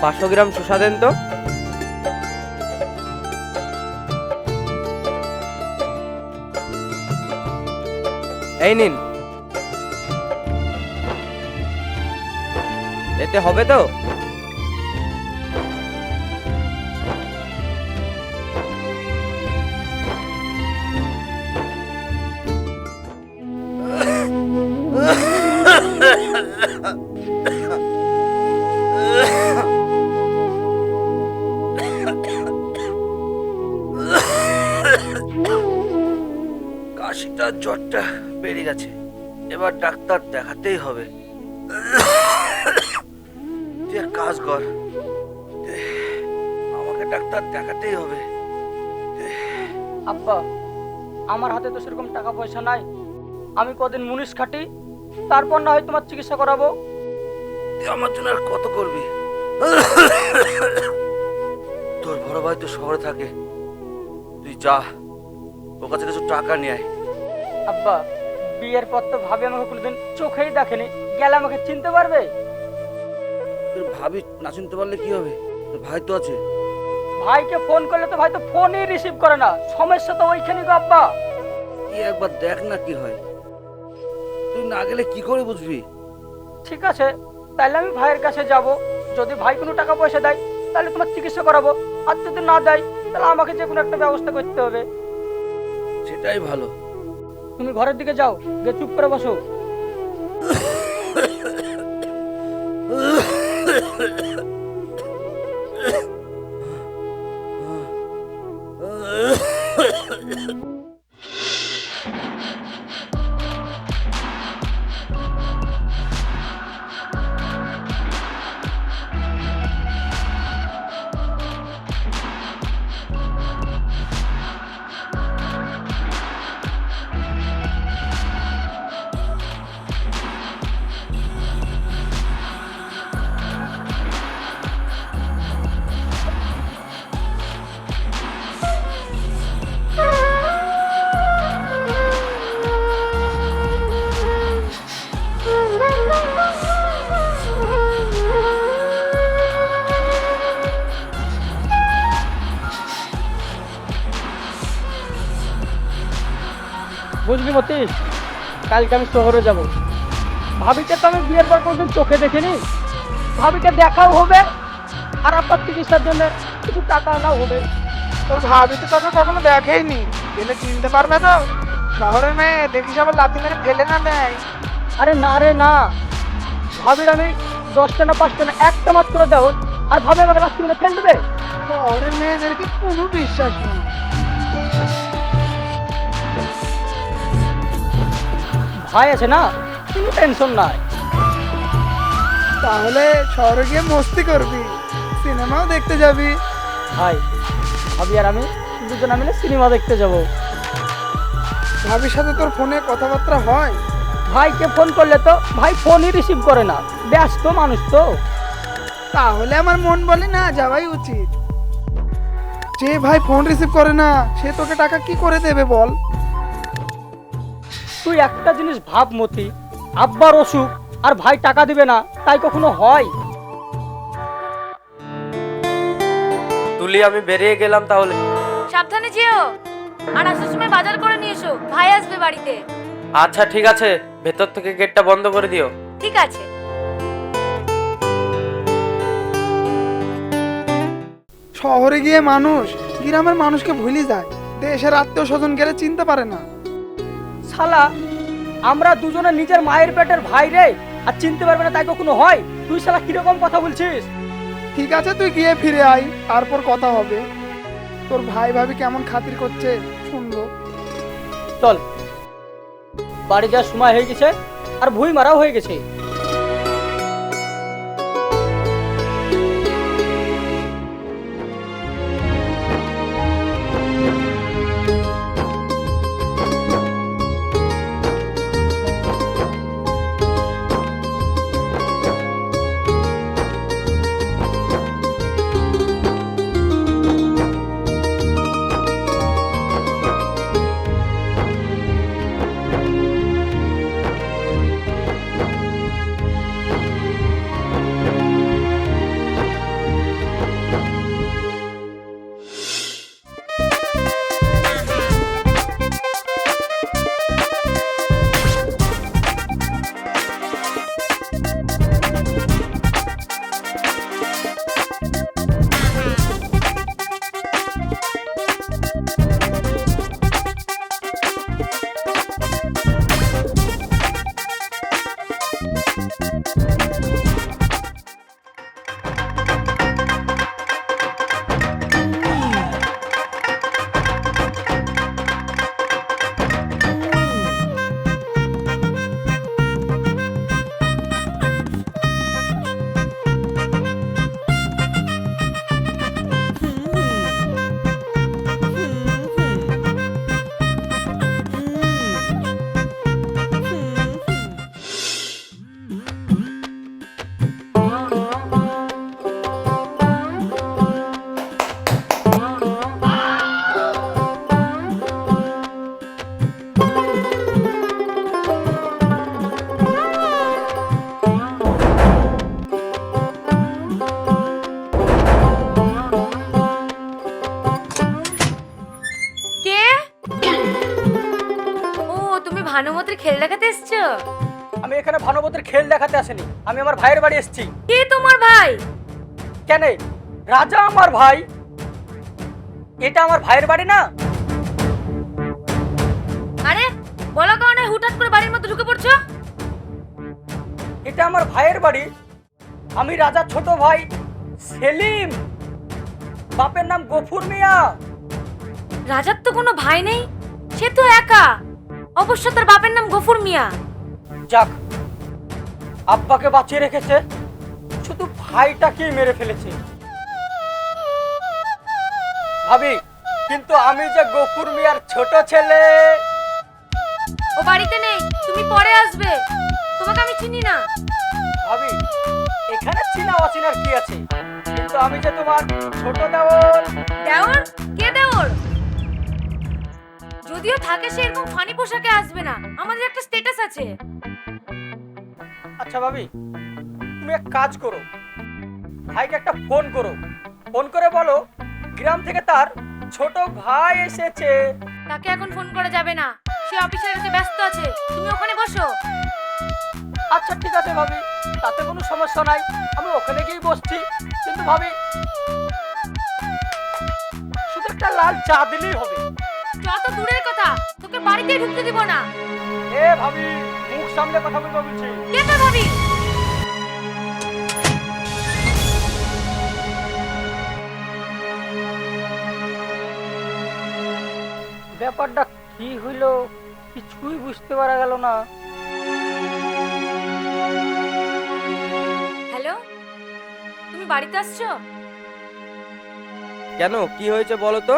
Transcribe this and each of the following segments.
500 গ্রাম শসা দেন তো। এই নিন, এতে হবে তো? কাশিটা জ্বরটা বেড়ে গেছে, এবার ডাক্তার দেখাতেই হবে। তুই এক কাজ কর, আমাকে ডাক্তার দেখাতেই হবে। আব্বা, আমার হাতে তো সেরকম টাকা পয়সা নাই। আমি কদিন মুনিশ খাটি, তারপর না হয় তোমার চিকিৎসা করাবো। তুই আমার জন্য আর কত করবি? তোর বড় ভাই তো শহরে থাকে, তুই যা, ওর কাছে কিছু টাকা নিয়ে আয়। আব্বা, বিয়ের পর তো ভাবি আমাকে কোনোদিন চোখেই দেখেনি, গেলে আমাকে চিনতে পারবে? তোর ভাবি না চিনতে পারলে কি হবে? তোর ভাই তো আছে। ভাইকে ফোন করলে তো ভাই তো ফোনই রিসিভ করে না, সমস্যা তো ওইখানে গো আব্বা। তুই একবার দেখ না কি হয়, তুই না গেলে কি করে বুঝবি? ঠিক আছে, তাহলে আমি ভাইয়ের কাছে যাব। যদি ভাই কোনো টাকা পয়সা দেয় তাহলে তোমার চিকিৎসা করাবো, আর যদি না দেয় তাহলে আমাকে যে কোনো একটা ব্যবস্থা করতে হবে। সেটাই ভালো। তুমি ঘরের দিকে যাও, গিয়ে চুপ করে বসো। বুঝলি মতি, কালকে আমি শহরে যাব। ভাবিকে তো আমি বিয়ের পর কোনদিন চোখে দেখিনি, ভাবিকে দেখাও হবে আর আপনার চিকিৎসার জন্য কিছু টাকা আনাও হবে। তোর ভাবি তো তোকে কখনো দেখেইনি, গেলে চিনতে পারবে তো? শহরে মেয়ে দেখিস আবার লাথি মেরে ফেলে না নেয়। আরে না রে না, ভাবির আমি 10টা না 5টা না একটা মাত্র দেও, আর ভাবে আমাকে রাস্তা মেরে ফেল দেবে? শহরের মেয়েদেরকে কোনো বিশ্বাস নেই। ভাই আছে না, কোনো টেনশন নাই। তাহলে শহরে গিয়ে মস্তি করবি, সিনেমাও দেখতে যাবি। ভাই, ভাবি আর আমি দুজনে মিলে সিনেমা দেখতে যাব। ভাবির সাথে তোর ফোনে কথাবার্তা হয়? ভাইকে ফোন করলে তো ভাই ফোনই রিসিভ করে না, ব্যস্ত মানুষ তো। তাহলে আমার মন বলে না যাওয়াই উচিত। যে ভাই ফোন রিসিভ করে না সে তোকে টাকা কি করে দেবে বল? তুই একটা জিনিস ভাব মতি, আব্বার অসুখ আর ভাই টাকা দিবে না, তাই কখনো হয়? তুলি, আমি বেরিয়ে গেলাম তাহলে। সাবধানে যেও, আর আসার সময় বাজার করে নিয়ে এসো, ভাই আসবে বাড়িতে। আচ্ছা ঠিক আছে, ভেতর থেকে গেটটা বন্ধ করে দিও। ঠিক আছে। শহরে গিয়ে মানুষ গ্রামের মানুষকে ভুলে যায়, দেশের আত্মীয় স্বজন গেলে চিনতে পারে না। শালা, আমরা দুজনে নিজের মায়ের পেটের ভাই রে, আর চিনতে পারবে না তাই কখনো হয়? তুই শালা কিরকম কথা বলছিস? ঠিক আছে, তুই গিয়ে ফিরে আয়, তারপর কথা হবে। তোর ভাই ভাবি কেমন খাতির করছে শুনবো। চল, বাড়ি যাওয়ার সময় হয়ে গেছে, আর ভুঁই মারাও হয়ে গেছে। ভানুমতির খেল দেখাতে এসছো? আমি এখানে ভানুমতির খেল দেখাতে আসিনি, আমি আমার ভাইয়ের বাড়ি এসেছি। কে তোমার ভাই? কেন, রাজা আমার ভাই, এটা আমার ভাইয়ের বাড়ি না? আরে বলা কারণে হুটহাট করে বাড়ির মধ্যে ঢুকে পড়ছো? এটা আমার ভাইয়ের বাড়ি। আমি রাজার ছোট ভাই সেলিম, বাপের নাম গফুর মিয়া। রাজার তো কোনো ভাই নেই, সে তো একা। অবশ্য তার বাপের নাম গফুর মিয়া। যাক, আব্বাকে বাঁচিয়ে রেখেছে, শুধু ভাইটাকেই মেরে ফেলেছে। ভাবি, কিন্তু আমি যে গফুর মিয়ার ছোট ছেলে। ও বাড়িতে নেই, তুমি পরে আসবে। তোমাকে আমি চিনি না। ভাবি, এখানে চিনা অচিনার কি আছে? কিন্তু আমি যে তোমার ছোট দেওর। দেওর? কে দেওর? যদিও থাকে সে এরকম ফানি পোশাকে আসবে না, আমাদের একটা স্ট্যাটাস আছে। আচ্ছা ভাবি, তুমি এক কাজ করো, ভাইকে একটা ফোন করো, ফোন করে বলো গ্রাম থেকে তার ছোট ভাই এসেছে। তাকে এখন ফোন করা যাবে না, সে অফিসের কাছে ব্যস্ত আছে। তুমি ওখানে বসো। আচ্ছা ঠিক আছে ভাবি, তাতে কোনো সমস্যা নাই, আমি ওখানে গিয়েই বসছি। কিন্তু ভাবি, শুধু একটা লাল চা দিলেই হবে। যত দূরের কথা, তোকে বাড়িতে ঢুকতে দিব না। এ ভাবি, মুখ সামলে কথা বলবো বলছি। কে তো ভাবি? ব্যাপারটা কি হইলো কিছুই বুঝতে পারা গেল না। হ্যালো, তুমি বাড়িতে আসছো? কেন, কি হয়েছে বলো তো?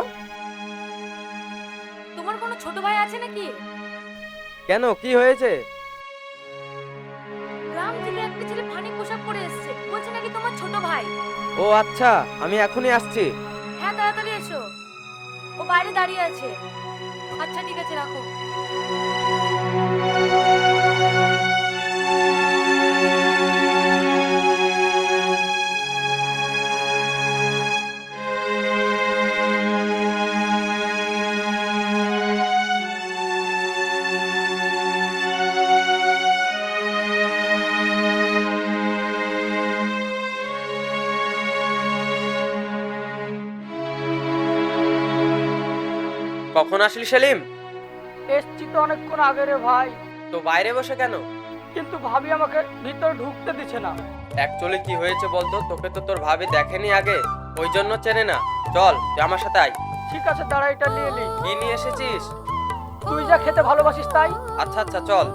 তোমার কোনো ছোট ভাই আছে নাকি? কেন, কি হয়েছে? গ্রাম থেকে একটা ছেলে ফানি পোশাক পরে এসেছে, বলছে নাকি তোমার ছোট ভাই। ও আচ্ছা, আমি এখনই আসছি। হ্যাঁ তাড়াতাড়ি এসো, ও বাইরে দাঁড়িয়ে আছে। আচ্ছা ঠিক আছে, রাখো। কখন আসলি সেলিম? এসছি তো অনেকক্ষণ আগে রে ভাই, তো বাইরে বসে কেন? কিন্তু ভাবি আমাকে ভিতরে ঢুকতে দিচ্ছে না। অ্যাকচুয়ালি কি হয়েছে বলতো? তোকে তো তোর ভাবি দেখেনি আগে, ওই জন্য চেনে না। চল তুই আমার সাথে আয়। ঠিক আছে দাঁড়া, এটা নিয়ে নি। কি নিয়ে এসেছিস? তুই যা খেতে ভালোবাসিস তাই। আচ্ছা আচ্ছা চল।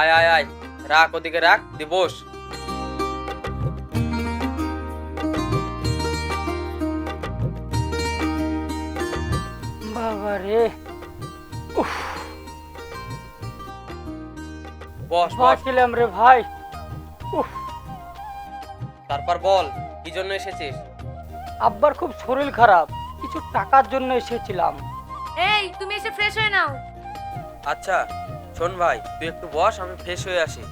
আয় আয় আয়, রাখ ওদিকে রাখ, দি বস। বাবা রে, বস বস। বসছিলাম রে ভাই। উফ, তারপর বল, কি জন্য এসেছিস? আব্বার খুব শরীর খারাপ, কিছু টাকার জন্য এসেছিলাম। এই তুমি এসে ফ্রেশ হয়ে নাও। আচ্ছা শোন ভাই, তুই একটু বস, আমি ফ্রেশ হয়ে আসি।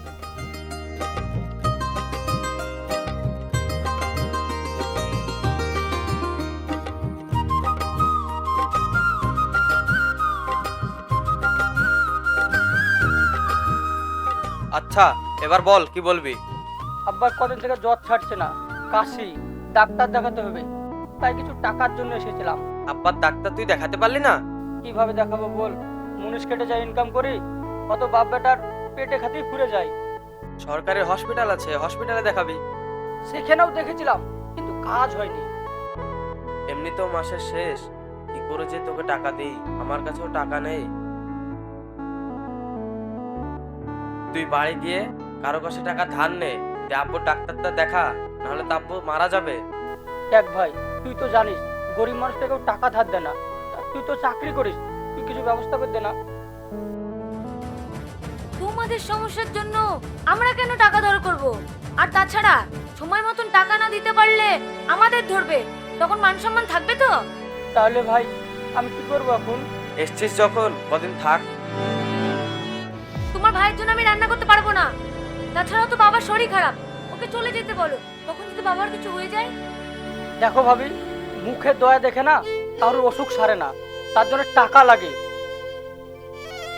আচ্ছা এবার বল, কি বলবি? আব্বার কদিন থেকে জ্বর ছাড়ছে না, কাশি, ডাক্তার দেখাতে হবে, তাই কিছু টাকার জন্য এসেছিলাম। আব্বার ডাক্তার তুই দেখাতে পারলি না? কিভাবে দেখাবো বল, মুনিশ কেটে যাই ইনকাম করি, কত বাপ বেটার পেটে খাতেই ঘুরে যায়। সরকারি হসপিটাল আছে, হসপিটালে দেখাবি। সেখানেও দেখেছিলাম, কিন্তু কাজ হয়নি। এমনিতেও মাসের শেষ, কি করে যে তোকে টাকা দেই, আমার কাছেও টাকা নেই। তুই বাড়ি গিয়ে কারো কাছে টাকা ধার নে, যে আব্বুর ডাক্তারটা দেখা, নাহলে তো আব্বু মারা যাবে। দেখ ভাই, তুই তো জানিস গরিব মানুষটা কেউ টাকা ধার দেয় না, তুই তো চাকরি করিস, তুই কিছু ব্যবস্থা করে দে না। তোমাদের সমস্যার জন্য আমরা কেন টাকা ধার করব? আর তাছাড়া সময় মতন টাকা না দিতে পারলে আমাদের ধরবে, তখন মান সম্মান থাকবে তো? তাহলে ভাই আমি কি করবো এখন? এসছিস যখন কদিন থাক। তোমার ভাইয়ের জন্য আমি রান্না করতে পারবো না। তাছাড়াও তো বাবার শরীর খারাপ, ওকে চলে যেতে বলো। তখন যদি বাবার কিছু হয়ে যায়? দেখো ভাবি, মুখের দয়া দেখে না কারোর অসুখ সারে না, তার জন্য টাকা লাগে।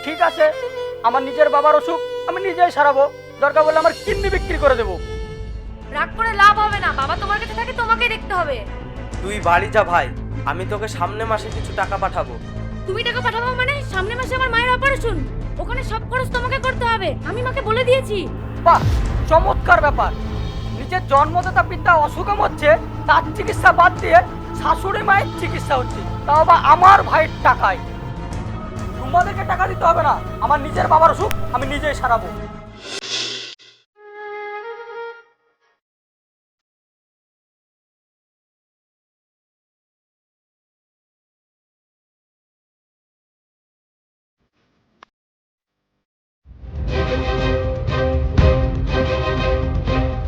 ঠিক আছে, আমার নিজের বাবার অসুখ আমি নিজেই সারাবো, দরকার বলে আমার কিডনি বিক্রি করে দেবো। রাগ করে লাভ হবে না, বাবা তোমার কাছে থাকে, তোমাকেই দেখতে হবে। তুই বাড়ি যা ভাই, আমি তোকে সামনে মাসে কিছু টাকা পাঠাবো। তুমি টাকা পাঠাবো মানে? সামনে মাসে আমার মায়ের অপারেশন, ওখানে সব খরচ তোমাকে করতে হবে। আমি মাকে বলে দিয়েছি। বাহ, চমৎকার ব্যাপার। নিজের জন্মদাতা পিতা অসুখে হচ্ছে, তার চিকিৎসা বাদ দিয়ে শাশুড়ি মায়ের চিকিৎসা হচ্ছে, তাও বা আমার ভাইয়ের টাকায়। তোমাদেরকে টাকা দিতে হবে না, আমার নিজের বাবার অসুখ আমি নিজেই সারাবো।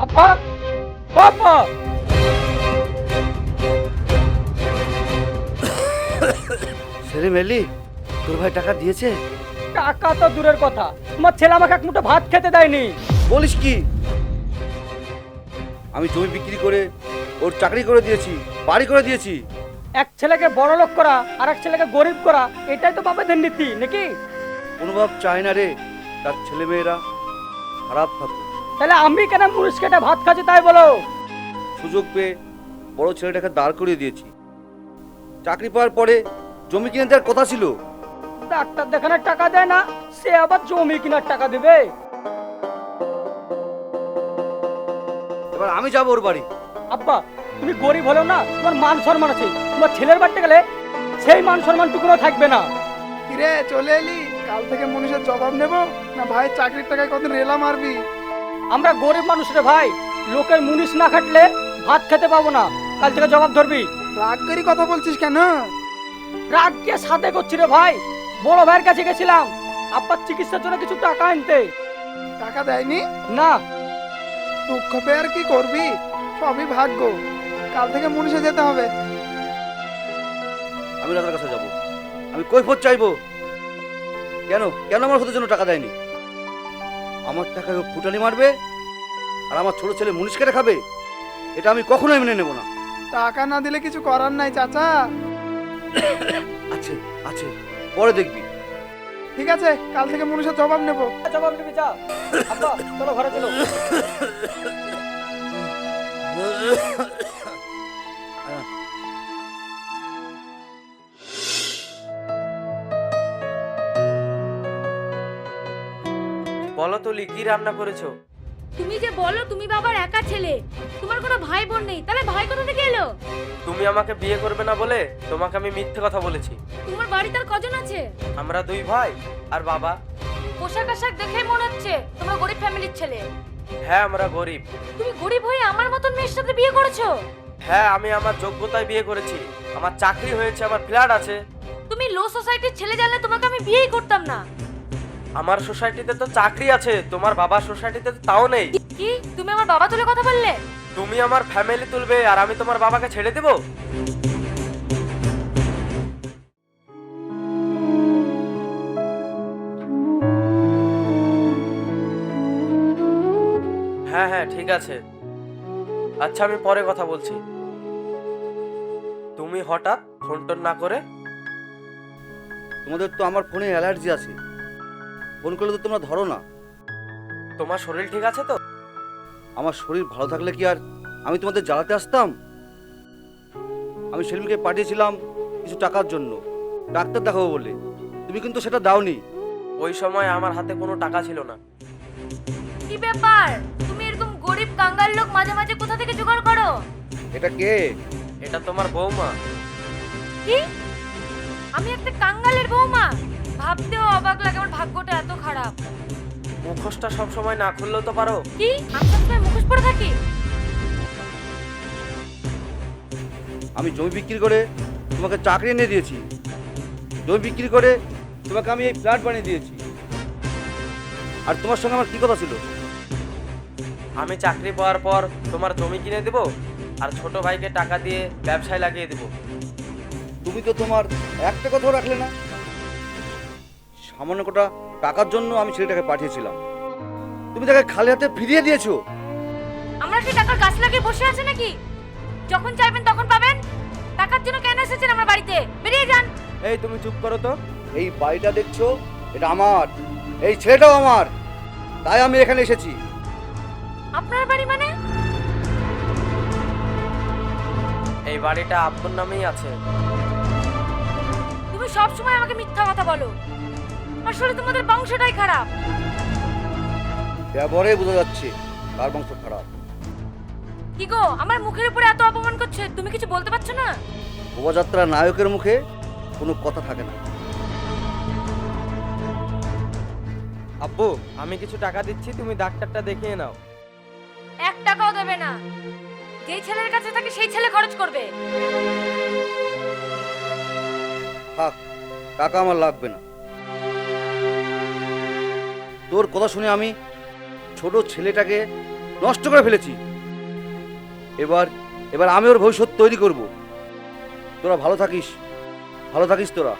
আপা, বাবা, সেলিম এলি, তোর ভাই টাকা দিয়েছে? টাকা তো দূরের কথা, তোমার ছেলে আমাকে এক মুঠো ভাত খেতে দেয়নি। বলিস কি? আমি জমি বিক্রি করে ওর চাকরি করে দিয়েছি, বাড়ি করে দিয়েছি। এক ছেলেকে বড় লোক করা আর এক ছেলেকে গরিব করা, এটাই তো বাবাদের নীতি নাকি? কোনো বাপ চায় না রে তার ছেলে মেয়েরা খারাপ থাকুক। তাহলে আমি কেন মুড়িস কেটে ভাত খাচ্ছি তাই বলো? সুযোগ পেয়ে বড় ছেলেটাকে দাঁড় করিয়ে দিয়েছি। চাকরি পাওয়ার পরে জমি কিনে দেওয়ার কথা ছিল। ডাক্তার দেখানোর টাকা দেয় না, সে আবার জমি কেনার টাকা দেবে? এবার আমি যাবো ওর বাড়ি। আব্বা, তুমি গরিব হলেও না তোমার মান সম্মান আছে। তোমার ছেলের বাড়িতে গেলে সেই মান সম্মানটুকুও থাকবে না। কিরে চলে এলি? কাল থেকে মনীষের জবাব নেব না ভাই চাকরির টাকায় কত রেলা মারবি? আমরা গরিব মানুষ রে ভাই, লোকের মুনিশ না খাটলে ভাত খেতে পাবো না। কাল থেকে জবাব ধরবি। রাগ করে কথা বলছিস কেন? রাগ কে সাথে করছি রে ভাই, বড় ভাইয়ের কাছে গেছিলাম আব্বার চিকিৎসার জন্য কিছু টাকা আনতে। টাকা দেয়নি? না। দুঃখ পেয়ে আর কি করবি, সবই ভাগ্য। কাল থেকে মনীষে যেতে হবে। আমি রাজার কাছে যাব, আমি কৈফত চাইবো। কেন কেন আমার হতে জন্য টাকা দেয়নি? আমার টাকায় ও ফুটানি মারবে আর আমার ছোট ছেলে মুনিশ কেটে খাবে? এটা আমি কখনোই মেনে নেব না। টাকা না দিলে কিছু করার নাই চাচা। আছে আছে, পরে দেখবি। ঠিক আছে, কাল থেকে মনীষের জবাব নেব। জবাব দিবি যা। আব্বা চলো ঘরে চলো। বলো তুলি, কি রান্না করেছো? তুমি যে বলো তুমি বাবার একা ছেলে, তোমার কোনো ভাই বোন নেই, তাহলে ভাই কোথা থেকে এলো? তুমি আমাকে বিয়ে করবে না বলে তোমাকে আমি মিথ্যে কথা বলেছি। তোমার বাড়িতে আর কজন আছে? আমরা দুই ভাই আর বাবা। পোশাক আশাক দেখে মনে হচ্ছে তোমরা গরিব ফ্যামিলির ছেলে। হ্যাঁ, আমরা গরিব। তুমি গরিব হয়ে আমার মতন মেয়ের সাথে বিয়ে করেছো? হ্যাঁ, আমি আমার যোগ্যতায় বিয়ে করেছি। আমার চাকরি হয়েছে, আমার ফ্ল্যাট আছে। তুমি লো সোসাইটির ছেলে জানলে তোমাকে আমি বিয়েই করতাম না। আমার সোসাইটিতে তো চাকরি আছে, তোমার বাবার সোসাইটিতে তো তাও নেই। কি তুমি আমার বাবা তুলে কথা বললে? তুমি আমার ফ্যামিলি তুলবে আর আমি তোমার বাবাকে ছেড়ে দেব? হ্যাঁ হ্যাঁ, ঠিক আছে। আচ্ছা, আমি পরে কথা বলছি। তুমি হঠাৎ ফোন টোন না করে? তোমাদের তো আমার ফোনে অ্যালার্জি আছে, ফোন করলে তো তোমরা ধরো না। তোমার শরীর ঠিক আছে তো? আমার শরীর ভালো থাকলে কি আর আমি তোমাদের জ্বালাতে আসতাম? আমি সেলিমকে পাঠিয়েছিলাম কিছু টাকার জন্য, ডাক্তার দেখাবো বলে। তুমি কিন্তু সেটা দাওনি। ওই সময় আমার হাতে কোনো টাকা ছিল না। কি ব্যাপার, তুমি এরকম গরিব কাঙ্গাল লোক মাঝে মাঝে কোথা থেকে জোগাড় করো? এটা কে? এটা তোমার বৌমা। কি? আমি একটা কাঙ্গালের বৌমা? ভাবতেও অবাক লাগে আমার ভাগ্যটা এত খারাপ। মুখোশটা সব সময় না খুললেও তো পারো। কি আমি সবসময় মুখোশ পরে থাকি? আমি জমি বিক্রি করে তোমাকে চাকরি এনে দিয়েছি, জমি বিক্রি করে তোমাকে আমি এই ফ্ল্যাট বানিয়ে দিয়েছি। আর তোমার সঙ্গে আমার কি কথা ছিল? আমি চাকরি পাওয়ার পর তোমার জমি কিনে দেব, আর ছোট ভাইকে টাকা দিয়ে ব্যবসায় লাগিয়ে দেবো। তুমি তো তোমার একটা কথাও রাখলে না। সামান্য কটা টাকার জন্য আমি ছেলেটাকে পাঠিয়েছিলাম, তুমি তাকে খালি হাতে ফিরিয়ে দিয়েছো। আমরা কি টাকার গাছ লাগিয়ে বসে আছে নাকি? যখন চাইবেন তখন পাবেন। টাকার জন্য কেন এসেছেন আমার বাড়িতে? বেরিয়ে যান। এই তুমি চুপ করো তো। এই বাড়িটা দেখছো, এটা আমার, এই ছেলেটাও আমার, তাই আমি এখানে এসেছি। আপনার বাড়ি মানে? এই বাড়িটা আব্বুর নামেই আছে। তুমি সব সময় আমাকে মিথ্যা কথা বলো। আসলে তোমাদের বংশটাই খারাপ। ব্যবহারে বোঝা যাচ্ছে কার বংশ খারাপ। কি গো, আমার মুখের উপরে এত অপমান করছে, তুমি কিছু বলতে পারছো না? শোভাযাত্রা নায়কের মুখে কোনো কথা থাকে না। আব্বু, আমি কিছু টাকা দিচ্ছি, তুমি ডাক্তারটা দেখিয়ে নাও। 1 টাকাও দেবে না। যেই ছেলের কাছে থাকে সেই ছেলে খরচ করবে। থাক, টাকা আমার লাগবে না। তোর কথা শুনে আমি ছোট ছেলেটাকে নষ্ট করে ফেলেছি। এবার আমি ওর ভবিষ্যৎ তৈরি করব। তোরা ভালো থাকিস, ভালো থাকিস তোরা।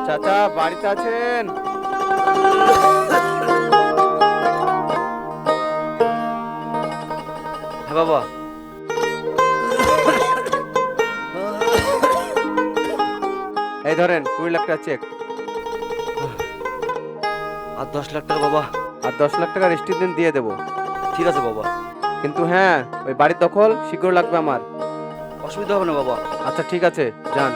চাচা বাড়িতে আছেন? হ্যাঁ বাবা। এই ধরেন 20 লাখ টাকা চেক। আর 10 লাখ টাকা বাবা। আর 10 লাখ টাকা রেস্টির দিন দিয়ে দেবো। ঠিক আছে বাবা। কিন্তু হ্যাঁ, ওই বাড়ির দখল শীঘ্র লাগবে আমার। অসুবিধা হবে না বাবা। আচ্ছা ঠিক আছে, যান।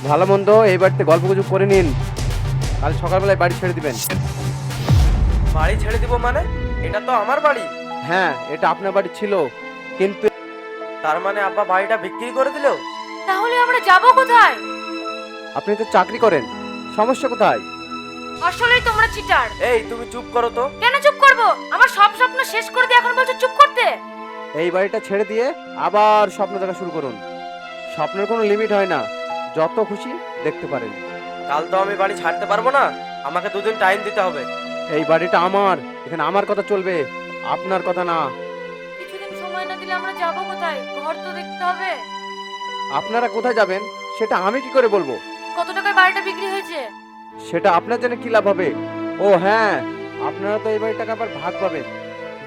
ভালো মন্দ এই বাড়িতে গল্প গুজব করে নিন, কাল সকালবেলায় বাড়ি ছেড়ে দিবেন। বাড়ি ছেড়ে দিব মানে? এটা তো আমার বাড়ি। হ্যাঁ, এটা আপনার বাড়ি ছিল, কিন্তু তার মানে আব্বা বাড়িটা বিক্রি করে দিল? তাহলে আমরা যাব কোথায়? আপনি তো চাকরি করেন, সমস্যা কোথায়? আসলেই তোমরা চিটার। এই তুমি চুপ করো তো। কেন চুপ করব? আমার সব স্বপ্ন শেষ করে দিয়ে এখন বলছো চুপ করতে? এই বাড়িটা ছেড়ে দিয়ে আবার স্বপ্ন দেখা শুরু করুন। স্বপ্নের কোনো লিমিট হয় না, যত খুশি দেখতে পারেন। কাল তো আমি বাড়ি ছাড়তে পারবো না, আমাকে 2 দিন টাইম দিতে হবে। এই বাড়িটা আমার, এখানে আমার কথা চলবে, আপনার কথা না। কিছুদিন সময় না দিলে আমরা যাব কোথায়? ঘর তো দেখতে হবে। আপনারা কোথায় যাবেন সেটা আমি কি করে বলবো? কত টাকায় বাড়িটা বিক্রি হয়েছে? সেটা আপনার জন্য কি লাভ হবে? ও হ্যাঁ, আপনারা তো এই বাড়ির টাকা আবার ভাগ পাবেন।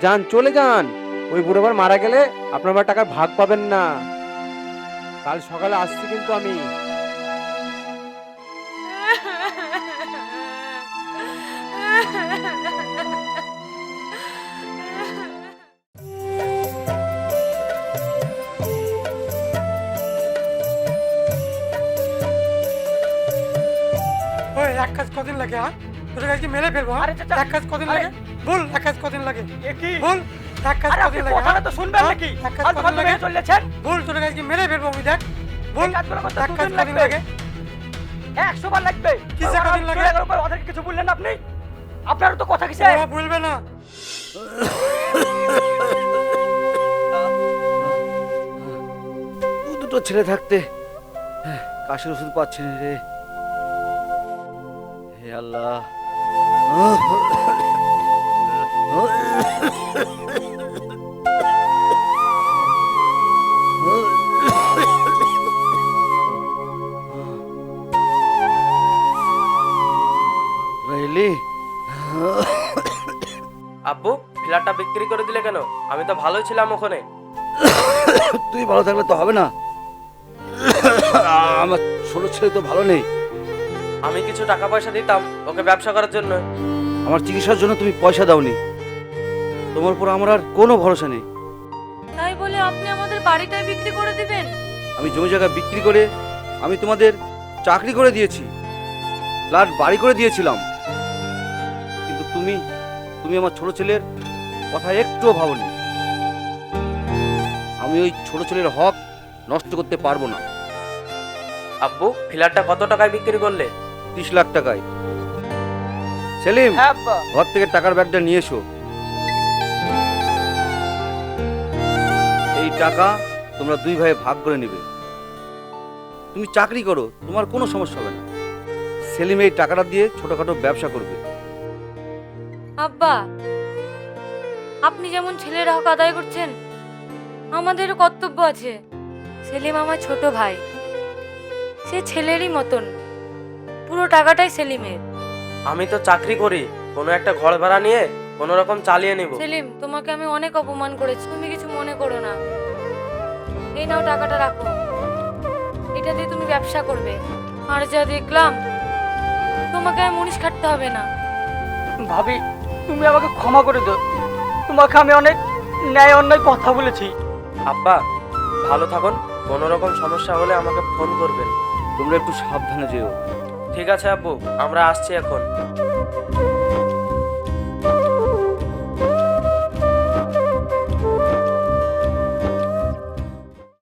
যান, চলে যান। ওই বুড়োবার মারা গেলে আপনার আবার টাকার ভাগ পাবেন না। কাল সকালে আসছি কিন্তু আমি। ওই এক কাজ কদিন লাগে? হ্যাঁ, তোর কাছে কি মেরে ফেলবো? হ্যাঁ? আরে চাচা, এক কাজ কদিন আরে- লাগে? বল, এক কাজ কদিন লাগে? এ কি? বল, এক কাজ আরে আপনি কদিন লাগে? কথাটা হ্যাঁ? তো শুনবেন হ্যাঁ? নাকি? এক কাজ আর কদিন কথা লাগে? বলে চলেছেন। বল, তোর কাছে কি মেরে ফেলবো আমি? দেখ, বল, এই কাজগুলো করতে এক কাজ 2 দিন কদিন লাগবে। লাগে? 100 বার লাগবে। কিসে কদিন লাগে? ওদেরকে কিছু বললেন আপনি? আপনারও তো কথা কিসে? বাবা বলবে না। দুটো ছেলে থাকতে কাশির ওষুধ পাচ্ছি না রে। হে আল্লাহ। রহিলি, আব্বু, ফ্ল্যাটটা বিক্রি করে দিলে কেন? আমি তো ভালোই ছিলাম ওখানে। তুই ভালো থাকলে তো হবে না। আমার ছোট ছেলে তো ভালো নেই। আমি কিছু টাকা পয়সা দিতাম ওকে ব্যবসা করার জন্য। আমার চিকিৎসার জন্য তুমি পয়সা দাওনি। তোমার উপর আমার আর কোনো ভরসা নেই। তাই বলে আপনি আমাদের বাড়িটাই বিক্রি করে দিবেন? আমি জমি জায়গা বিক্রি করে আমি তোমাদের চাকরি করে দিয়েছি, ফ্ল্যাট বাড়ি করে দিয়েছিলাম, কিন্তু তুমি আমার ছোট ছেলের কথা একটুও ভাবনি। আমি ওই ছোট ছেলের হক নষ্ট করতে পারবো না। আব্বু ফিলারটা কত টাকায় বিক্রি করলে? 30 লাখ টাকায়। সেলিম, হ্যাঁ আব্বা। ঘর থেকে টাকার ব্যাগটা নিয়ে এসো। এই টাকা তোমরা 2 ভাই ভাগ করে নেবে। তুমি চাকরি করো, তোমার কোনো সমস্যা হবে না। সেলিম এই টাকাটা দিয়ে ছোটখাটো ব্যবসা করবে। আব্বা, আপনি যেমন ছেলের হক আদায় করছেন, আমাদেরও কর্তব্য আছে। সেলিম আমার ছোট ভাই, সে ছেলেরই মতন। পুরো টাকাটাই সেলিমের। আমি তো চাকরি করি, কোনো একটা ঘর ভাড়া নিয়ে কোনো রকম চালিয়ে নেব। সেলিম, তোমাকে আমি অনেক অপমান করেছি, তুমি কিছু মনে করো না। এই নাও টাকাটা রাখো, এটা দিয়ে তুমি ব্যবসা করবে। আর যা দেখলাম, তোমাকে আর মুনিশ খাটতে হবে না। ভাবি, তুমি আমাকে ক্ষমা করে দাও। তোমাকে আমি অনেক ন্যায় অন্যায় কথা বলেছি। আব্বা ভালো থাকুন, কোনো রকম সমস্যা হলে আমাকে ফোন করবেন। তোমরা একটু সাবধানে যেও। ঠিক আছে আব্বু, আমরা আসছি এখন।